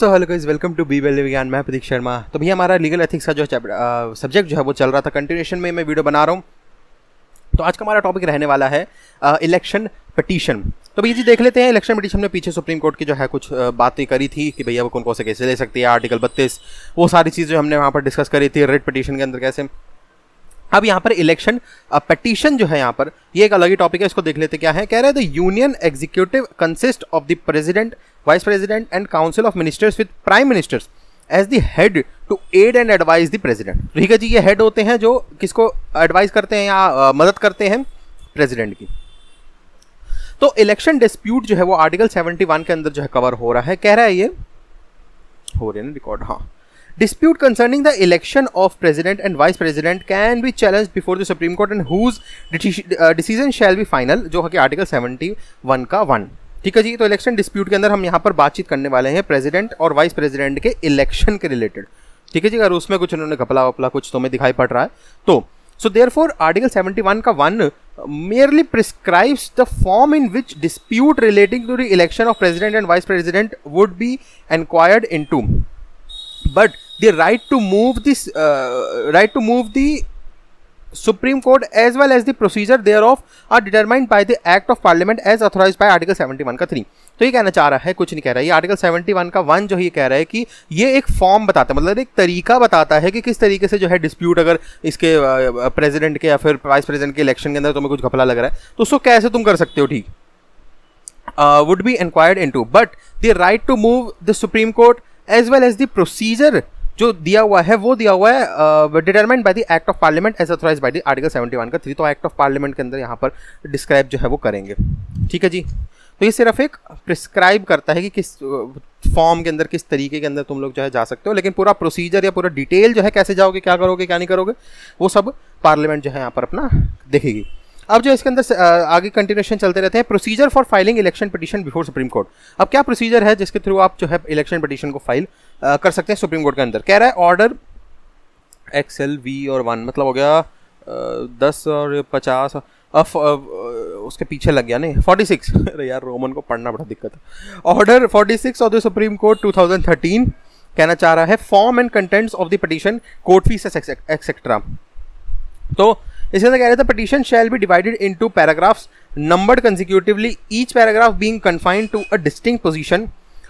So hello guys, welcome to be well Vigyan. मैं प्रतीक शर्मा। तो भैया हमारा लीगल एथिक्स का जो सब्जेक्ट जो है वो चल रहा था, कंटिन्यूएशन में मैं वीडियो बना रहा हूँ। तो आज का हमारा टॉपिक रहने वाला है इलेक्शन पिटीशन। तो भैया जी देख लेते हैं इलेक्शन पिटीशन में पीछे सुप्रीम कोर्ट की जो है कुछ बातें करी थी कि भैया वो कौन कौन से केसेस ले सकती है, आर्टिकल 32 वो सारी चीज़ें हमने वहाँ पर डिस्कस करी थी रिट पिटीशन के अंदर कैसे। अब यहाँ पर इलेक्शन पिटीशन जो है यहाँ पर ये एक अलग ही टॉपिक है, इसको देख लेते क्या है। कह रहे हैं the union executive consist of the president, vice president and council of ministers with prime ministers as the head to aid and advise the president. ठीक है जी, ये हेड होते हैं जो किसको एडवाइज करते हैं या मदद करते हैं, प्रेसिडेंट की। तो इलेक्शन डिस्प्यूट जो है वो आर्टिकल 71 के अंदर जो है कवर हो रहा है। कह रहा है ये हो रहे हैं रिकॉर्ड, हाँ। Dispute concerning the election of president and vice president can be challenged before the Supreme Court and whose decision shall be final, जो है कि आर्टिकल 71 का 1। ठीक है जी। तो इलेक्शन डिस्प्यूट के अंदर हम यहाँ पर बातचीत करने वाले हैं प्रेसिडेंट और वाइस प्रेसिडेंट के इलेक्शन के रिलेटेड। ठीक है जी, अगर उसमें कुछ उन्होंने घपला वपला कुछ तुम्हें दिखाई पड़ रहा है तो so therefore article 71 का 1 merely prescribes the form in which dispute relating to the election of president and vice president would be inquired into, but the right to move the Supreme Court as well as the procedure thereof are determined by the Act of Parliament as authorized by Article 71 का 3। तो ये कहना चाह रहा है, कुछ नहीं कह रहा है। ये आर्टिकल 71 का 1 जो ये कह रहा है कि ये एक फॉर्म बताता है, मतलब एक तरीका बताता है कि किस तरीके से जो है डिस्प्यूट अगर इसके प्रेसिडेंट के या फिर वाइस प्रेसिडेंट के इलेक्शन के अंदर तुम्हें कुछ घपला लग रहा है तो उसको कैसे तुम कर सकते हो। ठीक, would be inquired into, but the right to move the Supreme Court as well as the procedure जो दिया हुआ है वो दिया हुआ है determined by the act of parliament as authorized by the article 71 का 3। तो एक्ट ऑफ पार्लियामेंट के अंदर यहाँ पर डिस्क्राइब जो है वो करेंगे। ठीक है जी। तो ये सिर्फ एक प्रिस्क्राइब करता है कि किस फॉर्म के अंदर किस तरीके के अंदर तुम लोग जो है जा सकते हो, लेकिन पूरा प्रोसीजर या पूरा डिटेल जो है कैसे जाओगे, क्या करोगे, क्या नहीं करोगे, वो सब पार्लियामेंट जो है यहाँ पर अपना देखेगी। अब जो इसके अंदर आगे कंटिन्यूएशन चलते रहते हैं। Procedure for filing election petition before supreme court. अब क्या प्रोसीजर है जिसके थ्रू आप जो है इलेक्शन पिटीशन को फाइल कर सकते हैं सुप्रीम कोर्ट के अंदर। कह रहा है ऑर्डर XLV और 1 मतलब हो गया 10 और 50 उसके पीछे लग गया नहीं 46 अरे यार रोमन को पढ़ना बड़ा दिक्कत है। Order 46 of the supreme court 2013 कहना चाह रहा है form and contents of the petition, court fees etcetera. तो इसके अंदर कह रहे थे petition shall be divided into paragraphs numbered consecutively, each paragraph being confined to a distinct position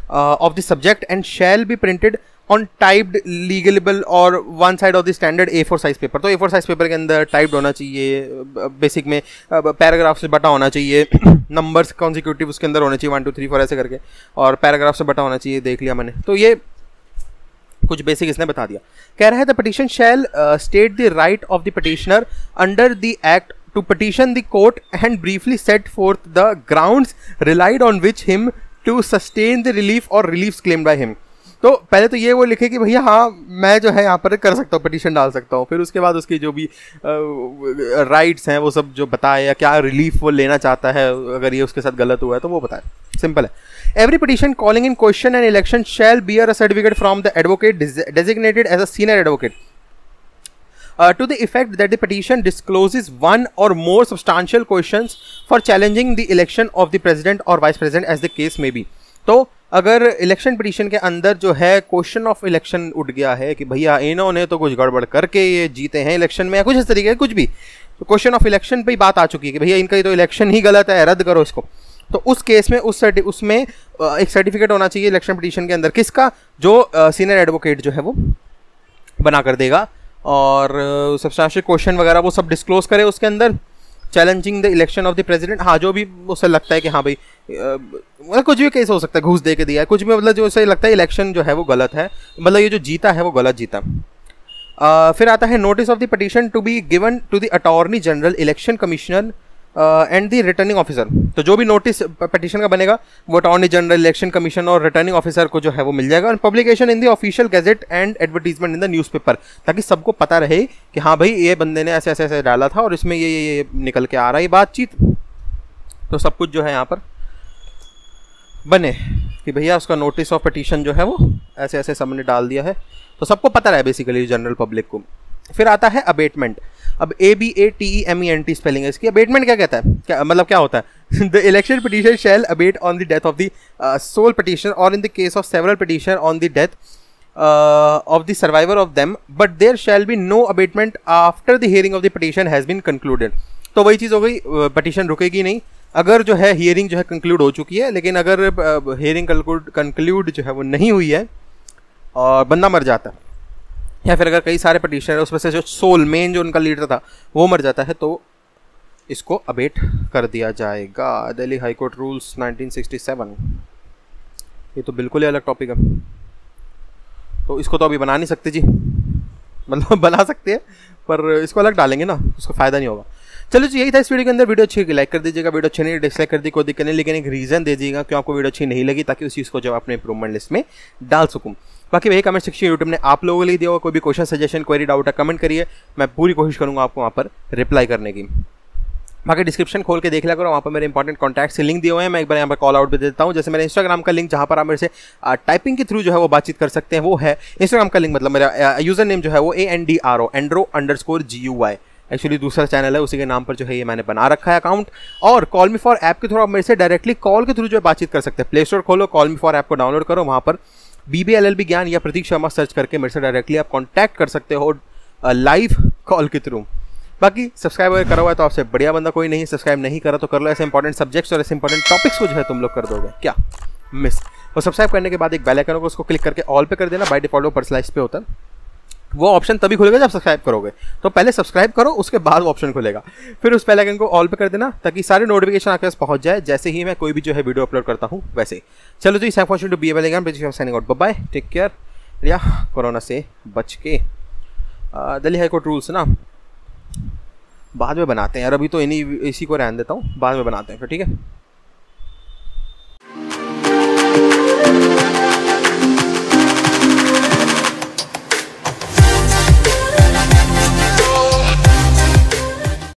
of the subject and shall be printed on typed legible or one side of the standard A4 size paper। तो A4 size paper के अंदर typed होना चाहिए, basic में paragraph से बटा होना चाहिए, नंबर्स कॉन्सिक्यूटिव उसके अंदर होने चाहिए 1 2 3 4 ऐसे करके, और पैराग्राफ से बटा होना चाहिए। देख लिया मैंने, तो ये कुछ बेसिक इसने बता दिया। कह रहा है the petition shall state the right of the petitioner under the act to petition the court and briefly set forth the grounds relied on which him to sustain the relief or reliefs claimed by him। तो पहले तो ये वो लिखे कि भैया हाँ मैं जो है यहाँ पर कर सकता हूँ, पिटीशन डाल सकता हूँ, फिर उसके बाद उसकी जो भी राइट्स हैं वो सब जो बताए या क्या रिलीफ वो लेना चाहता है अगर ये उसके साथ गलत हुआ है तो वो बताए। सिंपल है। Every petition calling in question and election shall bear a certificate from the advocate designated as a senior advocate to the effect that the petition discloses one or more substantial questions for challenging the election of the president or vice president as the case may be। तो अगर election petition के अंदर जो है question of election उठ गया है कि भैया इन्होंने तो कुछ गड़बड़ करके ये जीते हैं इलेक्शन में या कुछ इस तरीके कुछ भी, तो क्वेश्चन ऑफ इलेक्शन पे ही बात आ चुकी है कि भैया इनका तो इलेक्शन ही गलत है, रद्द करो इसको। तो उस केस में उसमें एक सर्टिफिकेट होना चाहिए इलेक्शन पिटीशन के अंदर, किसका, जो सीनियर एडवोकेट जो है वो बना कर देगा, और सब्सटेंशियल क्वेश्चन वगैरह वो सब डिस्क्लोज करे उसके अंदर, challenging the election of the president. हाँ, जो भी उसे लगता है कि हाँ भाई मतलब कुछ भी केस हो सकता है, घूस दे के दिया है कुछ भी, मतलब जो उसे लगता है इलेक्शन जो है वो गलत है, मतलब ये जो जीता है वो गलत जीता। फिर आता है notice of the petition to be given to the attorney general, election commissioner and the returning officer. तो जो भी नोटिस पिटीशन का बनेगा वो अटॉर्नी जनरल, इलेक्शन कमीशन और रिटर्निंग ऑफिसर को जो है वो मिल जाएगा। और publication in the official gazette and advertisement in the newspaper, ताकि सबको पता रहे कि हाँ भाई ये बंदे ने ऐसे ऐसे ऐसे डाला था और इसमें ये निकल के आ रहा है बातचीत। तो सब कुछ जो है यहाँ पर बने कि भैया उसका नोटिस ऑफ पिटीशन जो है वो ऐसे ऐसे सबने डाल दिया है, तो सबको पता रहे बेसिकली जनरल पब्लिक को। फिर आता है अबेटमेंट। अब ABATEMENT स्पेलिंग है इसकी। अबेटमेंट क्या कहता है, क्या मतलब क्या होता है? The election petition shall abate on the death of the sole petition और in the case of several petition on the death of the survivor of them, but there shall be no abatement after the hearing of the petition has been concluded। तो वही चीज़ हो गई, petition रुकेगी नहीं अगर जो है हियरिंग जो है कंक्लूड हो चुकी है, लेकिन अगर हियरिंग कंक्लूड जो है वो नहीं हुई है और बंदा मर जाता है, या फिर अगर कई सारे पिटीशन है उसमें से जो सोल मेन जो उनका लीडर था वो मर जाता है, तो इसको अबेट कर दिया जाएगा। Delhi high court rules 1967। ये तो बिल्कुल ही अलग टॉपिक है, तो इसको तो अभी बना नहीं सकते जी, मतलब बना सकते हैं पर इसको अलग डालेंगे ना, उसका फ़ायदा नहीं होगा। चलो जी, यही था इस वीडियो के अंदर। वीडियो अच्छी लाइक कर दीजिएगा, वीडियो अच्छी नहीं डिसलाइक कर दी कोई दिक्कत नहीं, लेकिन एक रीज़न दे दीजिएगा क्यों आपको वीडियो अच्छी नहीं लगी, ताकि उस चीज़ को जब अपने इंप्रूवमेंट लिस्ट में डाल सकूँ। बाकी वही कमेंट सेक्शन यूट्यूब ने आप लोगों के लिए दिया होगा, कोई भी क्वेश्चन सजेशन क्वेरी डाउट है कमेंट करिए, मैं पूरी कोशिश करूँगा आपको वहाँ पर रिप्लाई करने की। बाकी डिस्क्रिप्शन खोल के देख लिया करो, वहाँ पर मेरे इंपॉर्टेंट कॉन्टैक्ट्स के लिंक दिए हुए हैं, मैं एक बार यहाँ पर कॉल आउट भी देता हूँ। जैसे मेरे इंस्टाग्राम का लिंक जहाँ पर आप मेरे से टाइपिंग के थ्रू जो है वो बातचीत कर सकते हैं, वो है इंस्टाग्राम का लिंक, मतलब मेरा यूज़र नेम जो है वो ANDRO_GUY। एक्चुअली दूसरा चैनल है, उसी के नाम पर जो है ये मैंने बना रखा है अकाउंट। और कॉल मी फॉर ऐप के थ्रू आप मेरे से डायरेक्टली कॉल के थ्रू जो है बातचीत कर सकते हैं। प्ले स्टोर खोलो, कॉल मी फॉर ऐप को डाउनलोड करो, वहाँ पर BBLLB ज्ञान या प्रतीक शर्मा सर्च करके मेरे से डायरेक्टली आप कॉन्टैक्ट कर सकते हो लाइव कॉल के थ्रू। बाकी सब्सक्राइब अगर करा हुआ है तो आपसे बढ़िया बंदा कोई नहीं, सब्सक्राइब नहीं करा तो कर लो। ऐसे इंपॉर्टेंट सब्जेक्ट्स और ऐसे इंपॉर्टेंट टॉपिक्स को जो है तुम लोग कर दोगे क्या मिस। और सब्सक्राइब करने के बाद एक बेल आइकन होगा, उसको क्लिक करके ऑल पे कर देना। बाय डिफॉल्ट वो पर्सनलाइज पे होता है, वो ऑप्शन तभी खुलेगा जब सब्सक्राइब करोगे, तो पहले सब्सक्राइब करो उसके बाद ऑप्शन खुलेगा, फिर उस बेल आइकन को ऑल पे कर देना ताकि सारे नोटिफिकेशन आपके पास पहुंच जाए जैसे ही मैं कोई भी जो है वीडियो अपलोड करता हूँ वैसे। चलो जी, thank you to be signing out, bye bye, take care या कोरोना से बच के। दिल्ली हाई कोर्ट रूल्स ना बाद में बनाते हैं यार, अभी तो इसी को रहने देता हूँ, बाद में बनाते हैं फिर, ठीक है।